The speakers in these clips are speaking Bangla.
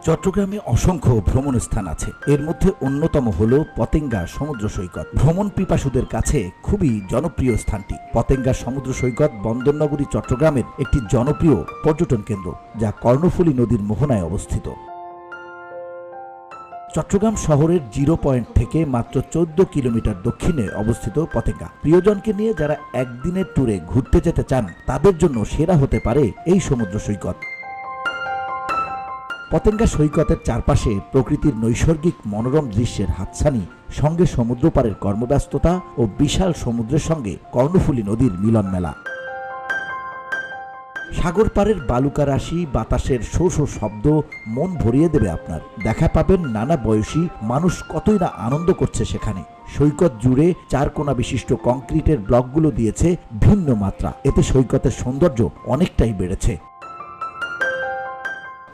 চট্টগ্রামে অসংখ্য ভ্রমণ স্থান আছে। এর মধ্যে অন্যতম হল পতেঙ্গা সমুদ্র সৈকত। ভ্রমণ পিপাসুদের কাছে খুবই জনপ্রিয় স্থানটি। পতেঙ্গা সমুদ্র সৈকত বন্দরনগরী চট্টগ্রামের একটি জনপ্রিয় পর্যটন কেন্দ্র, যা কর্ণফুলী নদীর মোহনায় অবস্থিত। চট্টগ্রাম শহরের 0 পয়েন্ট থেকে মাত্র 14 কিলোমিটার দক্ষিণে অবস্থিত পতেঙ্গা। প্রিয়জনকে নিয়ে যারা একদিনের ট্যুরে ঘুরতে যেতে চান, তাদের জন্য সেরা হতে পারে এই সমুদ্র সৈকত। পতেঙ্গা সৈকতের চারপাশে প্রকৃতির নৈসর্গিক মনোরম দৃশ্যের হাতছানি, সঙ্গে সমুদ্র পাড়ের কর্মব্যস্ততা ও বিশাল সমুদ্রের সঙ্গে কর্ণফুলী নদীর মিলন মেলা। সাগর পাড়ের বালুকা রাশি, বাতাসের শো শো শব্দ মন ভরিয়ে দেবে আপনার। দেখা পাবেন নানা বয়সী মানুষ কতই না আনন্দ করছে সেখানে। সৈকত জুড়ে 4 কোণা বিশিষ্ট কংক্রিটের ব্লকগুলো দিয়েছে ভিন্ন মাত্রা। এতে সৈকতের সৌন্দর্য অনেকটাই বেড়েছে।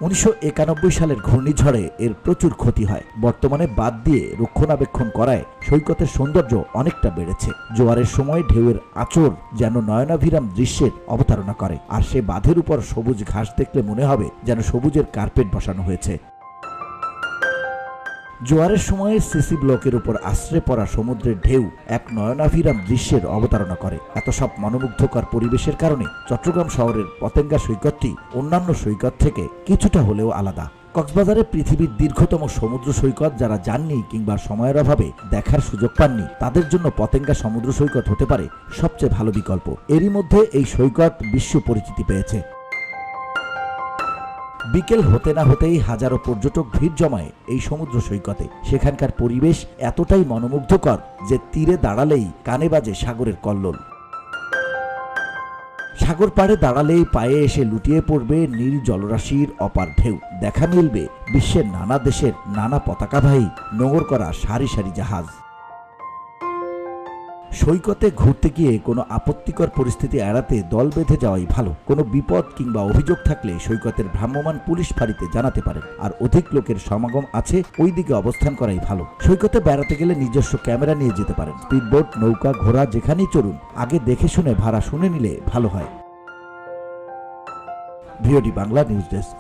1991 সালের ঘূর্ণিঝড়ে এর প্রচুর ক্ষতি হয়। বর্তমানে বাঁধ দিয়ে রক্ষণাবেক্ষণ করায় সৈকতের সৌন্দর্য অনেকটা বেড়েছে। জোয়ারের সময় ঢেউয়ের আঁচড় যেন নয়নাভিরাম দৃশ্যের অবতারণা করে, আর সে বাঁধের উপর সবুজ ঘাস দেখলে মনে হবে যেন সবুজের কার্পেট বসানো হয়েছে। জোয়ারের সময়ে সিসি ব্লকের উপর আশ্রে পড়া সমুদ্রের ঢেউ এক নয়নাভিরাম দৃশ্যের অবতারণা করে। এত সব মনোমুগ্ধকর পরিবেশের কারণে চট্টগ্রাম শহরের পতেঙ্গা সৈকতটি অন্যান্য সৈকত থেকে কিছুটা হলেও আলাদা। কক্সবাজারে পৃথিবীর দীর্ঘতম সমুদ্র সৈকত যারা যাননি কিংবা সময়ের অভাবে দেখার সুযোগ পাননি, তাদের জন্য পতেঙ্গা সমুদ্র সৈকত হতে পারে সবচেয়ে ভালো বিকল্প। এরই মধ্যে এই সৈকত বিশ্ব পরিচিতি পেয়েছে। বিকেল হতে না হতেই হাজারো পর্যটক ভিড় জমায় এই সমুদ্র সৈকতে। সেখানকার পরিবেশ এতটাই মনোমুগ্ধকর যে তীরে দাঁড়ালেই কানে বাজে সাগরের কল্লোল। সাগর পাড়ে দাঁড়ালেই পায়ে এসে লুটিয়ে পড়বে নীল জলরাশির অপার ঢেউ। দেখা মিলবে বিশ্বের নানা দেশের নানা পতাকাবাহী নোঙর করা সারি সারি জাহাজ। সৈকতে ঘুরতে গিয়ে কোনো আপত্তিকর পরিস্থিতি এড়াতে দল বেঁধে যাওয়াই ভালো। কোনো বিপদ কিংবা অভিযোগ থাকলে সৈকতের ভ্রাম্যমাণ পুলিশ ফাঁড়িতে জানাতে পারেন। আর অধিক লোকের সমাগম আছে ওই দিকে অবস্থান করাই ভালো। সৈকতে বেড়াতে গেলে নিজস্ব ক্যামেরা নিয়ে যেতে পারেন। স্পিডবোট, নৌকা, ঘোড়া যেখানেই চড়ুন, আগে দেখে শুনে ভাড়া শুনে নিলে ভালো হয়। VOD Bangla news desk.